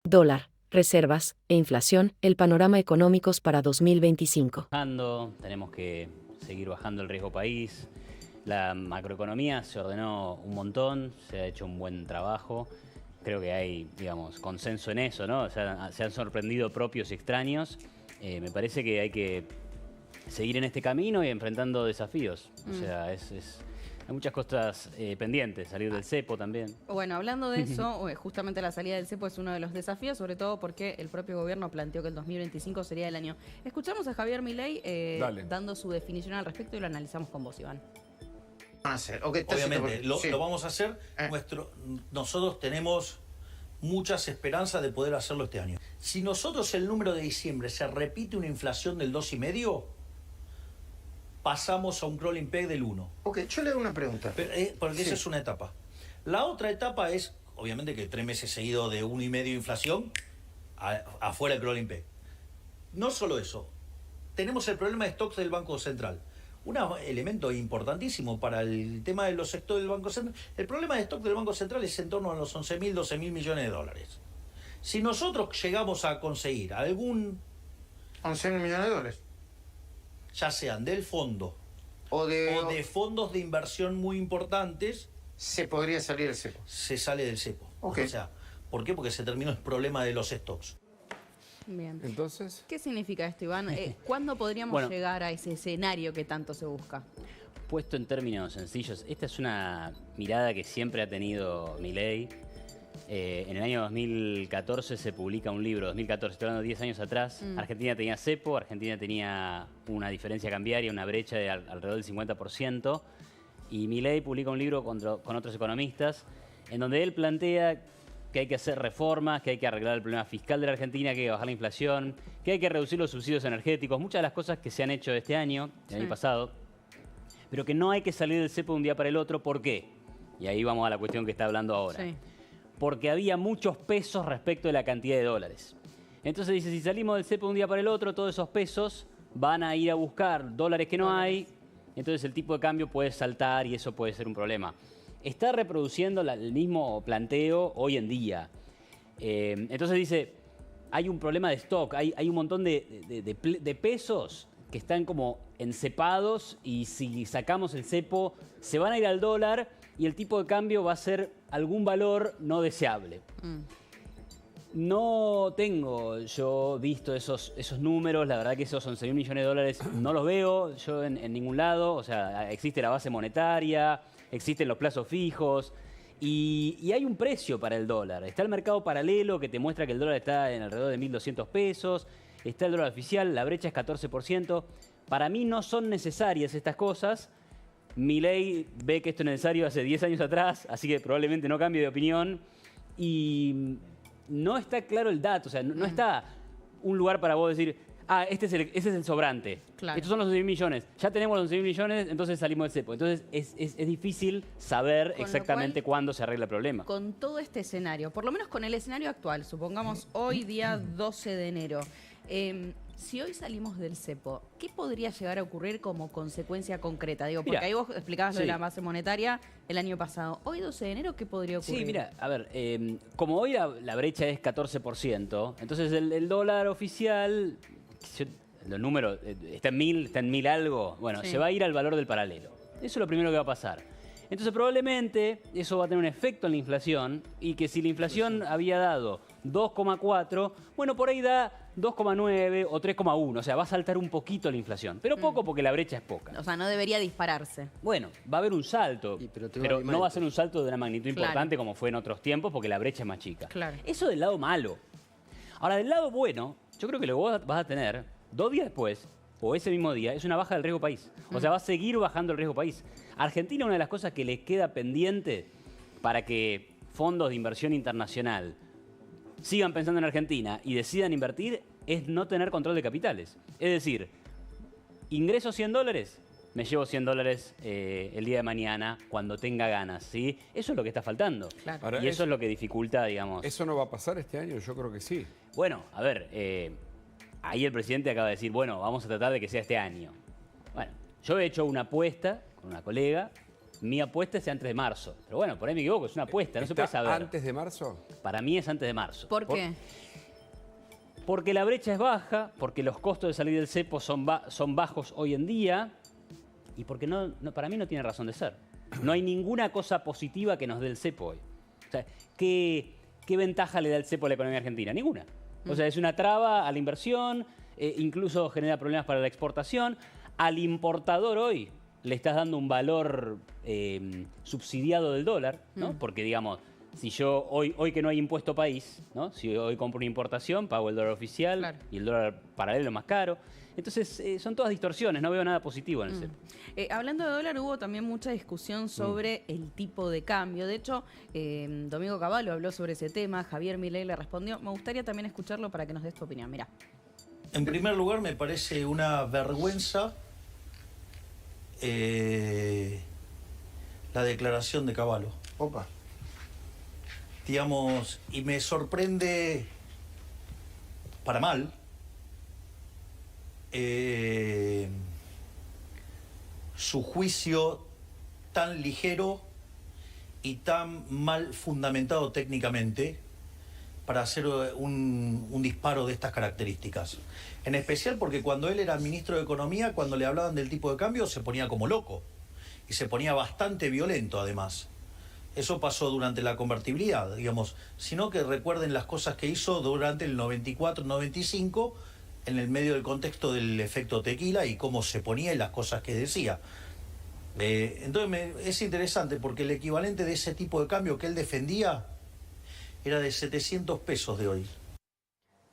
Dólar, reservas e inflación, el panorama económicos para 2025. Tenemos que seguir bajando el riesgo país. La macroeconomía se ordenó un montón, se ha hecho un buen trabajo. Creo que hay, digamos, consenso en eso, ¿no? Se han sorprendido propios y extraños. Me parece que hay que seguir en este camino y enfrentando desafíos. O sea, hay muchas cosas pendientes, salir del cepo también. Bueno, hablando de eso, justamente la salida del cepo es uno de los desafíos, sobre todo porque el propio gobierno planteó que el 2025 sería el año. Escuchamos a Javier Milei dando su definición al respecto y lo analizamos con vos, Iván. Obviamente, lo vamos a hacer. Nosotros tenemos muchas esperanzas de poder hacerlo este año. Si nosotros el número de diciembre se repite una inflación del 2,5, pasamos a un crawling peg del 1. Ok, yo le hago una pregunta. Porque esa es una etapa. La otra etapa es, obviamente, que 3 meses seguidos de 1,5 inflación, afuera el crawling peg. No solo eso, tenemos el problema de stocks del Banco Central. Un elemento importantísimo para el tema de los sectores del Banco Central. El problema de stock del Banco Central es en torno a los 11.000, 12.000 millones de dólares. Si nosotros llegamos a conseguir algún... 11.000 millones de dólares. Ya sean del fondo O de fondos de inversión muy importantes, se podría salir el cepo. se sale del cepo. Ok. O sea, ¿por qué? Porque se terminó el problema de los stocks. Bien. Entonces, ¿Qué significa esto, Iván? ¿Cuándo podríamos llegar a ese escenario que tanto se busca? Puesto en términos sencillos, esta es una mirada que siempre ha tenido Milei. En el año 2014 se publica un libro, 2014, estoy hablando de 10 años atrás. Argentina tenía cepo, Argentina tenía una diferencia cambiaria, una brecha de alrededor del 50%. Y Milei publica un libro con otros economistas en donde él plantea que hay que hacer reformas, que hay que arreglar el problema fiscal de la Argentina, que hay que bajar la inflación, que hay que reducir los subsidios energéticos, muchas de las cosas que se han hecho este año, el año pasado, pero que no hay que salir del cepo de un día para el otro. ¿Por qué? Y ahí vamos a la cuestión que está hablando ahora. Sí. Porque había muchos pesos respecto de la cantidad de dólares. Entonces dice, si salimos del cepo de un día para el otro, todos esos pesos van a ir a buscar dólares que no hay, entonces el tipo de cambio puede saltar y eso puede ser un problema. Está reproduciendo el mismo planteo hoy en día. Entonces dice, hay un problema de stock, hay un montón de pesos que están como encepados y si sacamos el cepo se van a ir al dólar y el tipo de cambio va a ser algún valor no deseable. No tengo yo visto esos números, la verdad que esos 11.000 millones de dólares no los veo yo en ningún lado. O sea, existe la base monetaria, existen los plazos fijos y hay un precio para el dólar. Está el mercado paralelo que te muestra que el dólar está en alrededor de 1.200 pesos, está el dólar oficial, la brecha es 14%. Para mí no son necesarias estas cosas. Milei ve que esto es necesario hace 10 años atrás, así que probablemente no cambie de opinión. Y no está claro el dato, o sea, no está un lugar para vos decir, ese es el sobrante. Claro. Estos son los 11.000 millones. Ya tenemos los 11.000 millones, entonces salimos del cepo. Entonces es difícil saber exactamente cuándo se arregla el problema. Con todo este escenario, por lo menos con el escenario actual, supongamos hoy día 12 de enero, si hoy salimos del cepo, ¿qué podría llegar a ocurrir como consecuencia concreta? Digo, porque Mirá, ahí vos explicabas lo de sí. la base monetaria el año pasado. Hoy 12 de enero, ¿qué podría ocurrir? Sí, mira, a ver, como hoy la brecha es 14%, entonces el dólar oficial, los números, está en 1.000 algo, bueno, Sí. se va a ir al valor del paralelo. Eso es lo primero que va a pasar. Entonces probablemente eso va a tener un efecto en la inflación y que si la inflación había dado 2,4, bueno, por ahí da 2,9 o 3,1, o sea, va a saltar un poquito la inflación, pero poco porque la brecha es poca. O sea, no debería dispararse. Bueno, va a haber un salto, pero no va a ser un salto de una magnitud Claro. importante como fue en otros tiempos porque la brecha es más chica. Claro. Eso del lado malo. Ahora, del lado bueno, yo creo que lo que vos vas a tener 2 días después, o ese mismo día, es una baja del riesgo país. O sea, va a seguir bajando el riesgo país. Argentina, una de las cosas que le queda pendiente para que fondos de inversión internacional sigan pensando en Argentina y decidan invertir es no tener control de capitales. Es decir, ingreso 100 dólares, me llevo 100 dólares el día de mañana cuando tenga ganas, ¿sí? Eso es lo que está faltando. Claro. Ahora, Y eso es lo que dificulta, digamos... ¿eso no va a pasar este año? Yo creo que sí. Bueno, a ver, ahí el presidente acaba de decir, bueno, vamos a tratar de que sea este año. Bueno, yo he hecho una apuesta con una colega Mi apuesta es antes de marzo. Pero bueno, por ahí me equivoco, es una apuesta, no se puede saber. ¿Antes de marzo? Para mí es antes de marzo. ¿Por qué? Porque la brecha es baja, porque los costos de salir del cepo son bajos hoy en día y porque para mí no tiene razón de ser. No hay ninguna cosa positiva que nos dé el cepo hoy. O sea, ¿qué ventaja le da el cepo a la economía argentina? Ninguna. O sea, es una traba a la inversión, incluso genera problemas para la exportación. Al importador hoy le estás dando un valor subsidiado del dólar, ¿no? Porque, digamos, si yo hoy que no hay impuesto país, ¿no? Si hoy compro una importación, pago el dólar oficial, claro, y el dólar paralelo es más caro. Entonces, son todas distorsiones, no veo nada positivo en el cepo. Hablando de dólar, hubo también mucha discusión sobre el tipo de cambio. De hecho, Domingo Cavallo habló sobre ese tema, Javier Milei le respondió. Me gustaría también escucharlo para que nos des tu opinión. Mirá. En primer lugar, me parece una vergüenza la declaración de Cavallo. Opa. Digamos, y me sorprende para mal su juicio tan ligero y tan mal fundamentado técnicamente para hacer un disparo de estas características. En especial porque cuando él era ministro de Economía, cuando le hablaban del tipo de cambio, se ponía como loco. Y se ponía bastante violento, además. Eso pasó durante la convertibilidad, digamos. Sino que recuerden las cosas que hizo durante el 94-95, en el medio del contexto del efecto tequila y cómo se ponía y las cosas que decía. Entonces es interesante porque el equivalente de ese tipo de cambio que él defendía era de 700 pesos de hoy.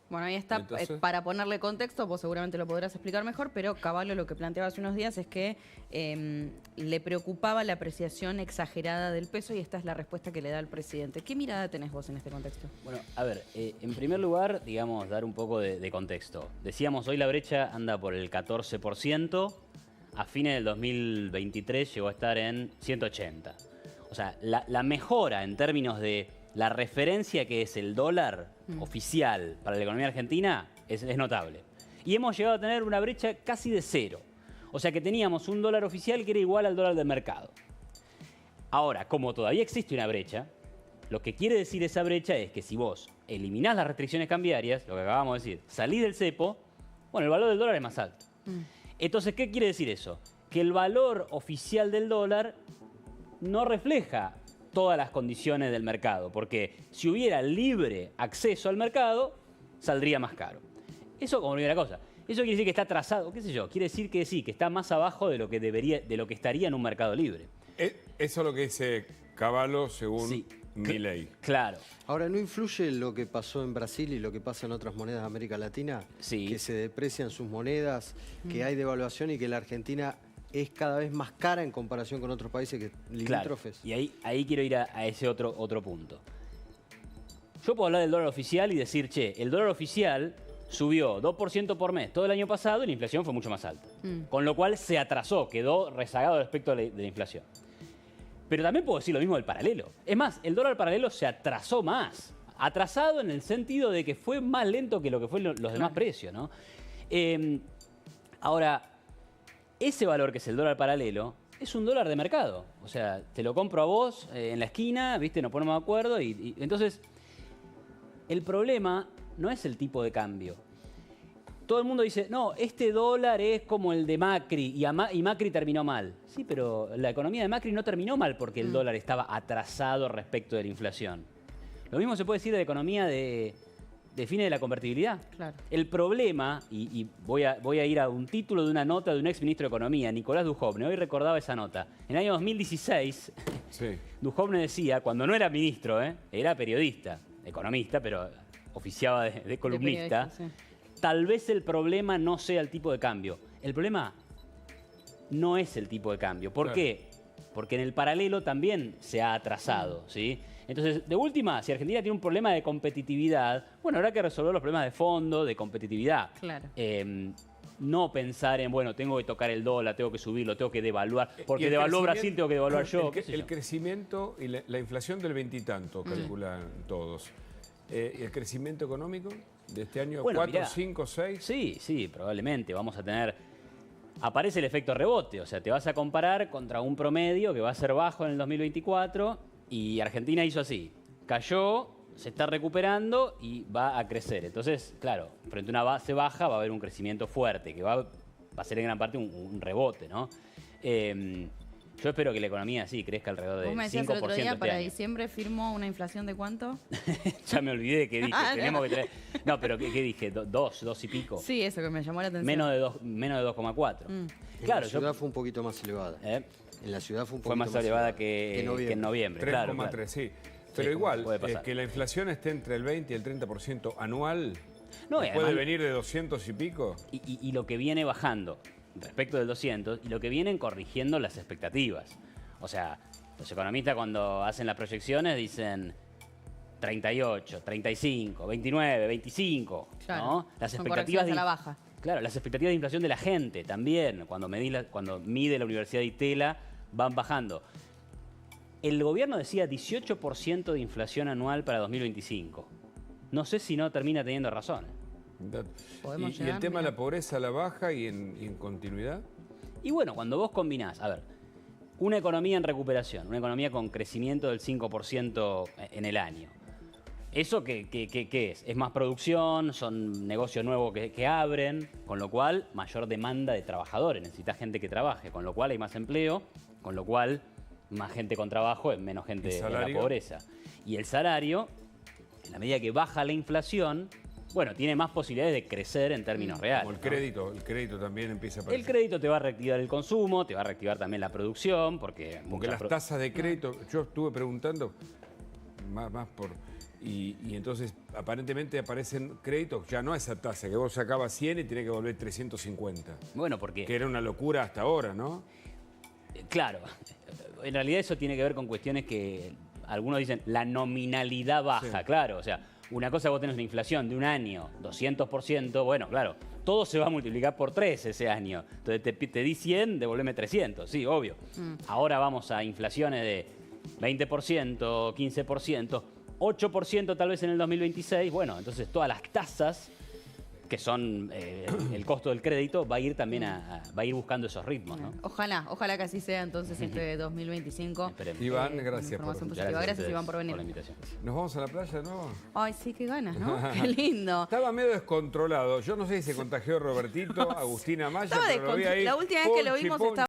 Bueno, ahí está. Para ponerle contexto, vos seguramente lo podrás explicar mejor, pero Cavallo lo que planteaba hace unos días es que le preocupaba la apreciación exagerada del peso y esta es la respuesta que le da el presidente. ¿Qué mirada tenés vos en este contexto? Bueno, a ver, en primer lugar, digamos, dar un poco de contexto. Decíamos, hoy la brecha anda por el 14%, a fines del 2023 llegó a estar en 180. O sea, la mejora en términos de la referencia que es el dólar oficial para la economía argentina es notable. Y hemos llegado a tener una brecha casi de cero. O sea que teníamos un dólar oficial que era igual al dólar del mercado. Ahora, como todavía existe una brecha, lo que quiere decir esa brecha es que si vos eliminás las restricciones cambiarias, lo que acabamos de decir, salís del cepo, bueno, el valor del dólar es más alto. Entonces, ¿qué quiere decir eso? Que el valor oficial del dólar no refleja todas las condiciones del mercado, porque si hubiera libre acceso al mercado, saldría más caro. Eso como primera cosa. Eso quiere decir que está atrasado, qué sé yo, quiere decir que sí, que está más abajo de lo que debería, de lo que estaría en un mercado libre. Eso es lo que dice Cavallo según Milei. Claro. Ahora, ¿no influye lo que pasó en Brasil y lo que pasa en otras monedas de América Latina? Sí. Que se deprecian sus monedas, que hay devaluación y que la Argentina es cada vez más cara en comparación con otros países que limítrofes. Claro. Y ahí quiero ir a ese otro punto. Yo puedo hablar del dólar oficial y decir, che, el dólar oficial subió 2% por mes todo el año pasado y la inflación fue mucho más alta. Con lo cual se atrasó, quedó rezagado respecto de la inflación. Pero también puedo decir lo mismo del paralelo. Es más, el dólar paralelo se atrasó más. Atrasado en el sentido de que fue más lento que lo que fueron los demás precios, ¿no? Ahora, ese valor que es el dólar paralelo es un dólar de mercado. O sea, te lo compro a vos en la esquina, ¿viste? Nos ponemos de acuerdo y entonces el problema no es el tipo de cambio. Todo el mundo dice, no, este dólar es como el de Macri y Macri terminó mal. Sí, pero la economía de Macri no terminó mal porque el dólar estaba atrasado respecto de la inflación. Lo mismo se puede decir de la economía de fines de la convertibilidad. Claro. El problema, y voy a ir a un título de una nota de un ex ministro de Economía, Nicolás Dujovne, hoy recordaba esa nota. En el año 2016, Dujovne decía, cuando no era ministro, era periodista, economista, pero oficiaba de columnista, tal vez el problema no sea el tipo de cambio. El problema no es el tipo de cambio. ¿Por qué? Porque en el paralelo también se ha atrasado, ¿sí? Entonces, de última, si Argentina tiene un problema de competitividad, bueno, habrá que resolver los problemas de fondo, de competitividad. Claro. No pensar en, bueno, tengo que tocar el dólar, tengo que subirlo, tengo que devaluar, porque devaluó Brasil, tengo que devaluar yo. El crecimiento y la inflación del 20 y tanto, calculan todos. ¿El crecimiento económico de este año? Bueno, 4, mirá, 5, 6? Sí, probablemente. Vamos a tener aparece el efecto rebote. O sea, te vas a comparar contra un promedio que va a ser bajo en el 2024 y Argentina hizo así. Cayó, se está recuperando y va a crecer. Entonces, claro, frente a una base baja va a haber un crecimiento fuerte, que va a ser en gran parte un rebote, ¿no? Yo espero que la economía sí crezca alrededor del 5%. Vos me decías el otro día, este para año. diciembre firmó una inflación de ¿cuánto? Ya me olvidé de qué dije. Tenemos que traer... No, pero ¿qué dije? ¿Dos y pico? Sí, eso que me llamó la atención. Menos de 2,4. En Claro, la ciudad fue un poquito más elevada. ¿Eh? En la ciudad fue un poquito Fue más elevada que en noviembre. 3,3, Claro, claro. sí. Pero Sí, igual, puede pasar. que la inflación esté entre el 20 y el 30% anual, No, y puede además- venir de 200 y pico. Y lo que viene bajando respecto del 200 y lo que vienen corrigiendo las expectativas. O sea, los economistas cuando hacen las proyecciones dicen 38, 35, 29, 25, Claro, ¿no? Las son expectativas correcciones a la baja. Claro, las expectativas de inflación de la gente también, cuando mide la Universidad de Itela, van bajando. El gobierno decía 18% de inflación anual para 2025. No sé si no termina teniendo razón. Podemos Y el llegar, tema de mira. la pobreza a la baja y en continuidad. Y bueno, cuando vos combinás, a ver, una economía en recuperación, una economía con crecimiento del 5% en el año. ¿Eso qué es? Es más producción, son negocios nuevos que abren, con lo cual mayor demanda de trabajadores, necesitas gente que trabaje, con lo cual hay más empleo, con lo cual más gente con trabajo es menos gente en la salario? pobreza. Y el salario, en la medida que baja la inflación, bueno, tiene más posibilidades de crecer en términos reales. Como el ¿no? crédito también empieza a aparecer. El crédito te va a reactivar el consumo, te va a reactivar también la producción, porque Porque las tasas de crédito, yo estuve preguntando más por... Y entonces aparentemente aparecen créditos ya no a esa tasa, que vos sacabas 100 y tenés que volver 350. Bueno, porque... Que era una locura hasta ahora, ¿no? Claro, en realidad eso tiene que ver con cuestiones que algunos dicen la nominalidad baja, Sí. claro, o sea, una cosa vos tenés una inflación de un año, 200%, bueno, claro, todo se va a multiplicar por 3 ese año. Entonces te di 100, devolveme 300, sí, obvio. Ahora vamos a inflaciones de 20%, 15%, 8% tal vez en el 2026, bueno, entonces todas las tasas que son el costo del crédito, va a ir también va a ir buscando esos ritmos, ¿no? Ojalá que así sea entonces este 2025. Esperemos. Iván, Con gracias información por... positiva. Gracias, a Iván, por ustedes venir. la invitación. ¿Nos vamos a la playa, no? Ay, sí, qué ganas, ¿no? Qué lindo. Estaba medio descontrolado. Yo no sé si se contagió Robertito, Agustina Maya, Estaba pero lo vi ahí. la última vez que lo ponchi, vimos ponchi. estaba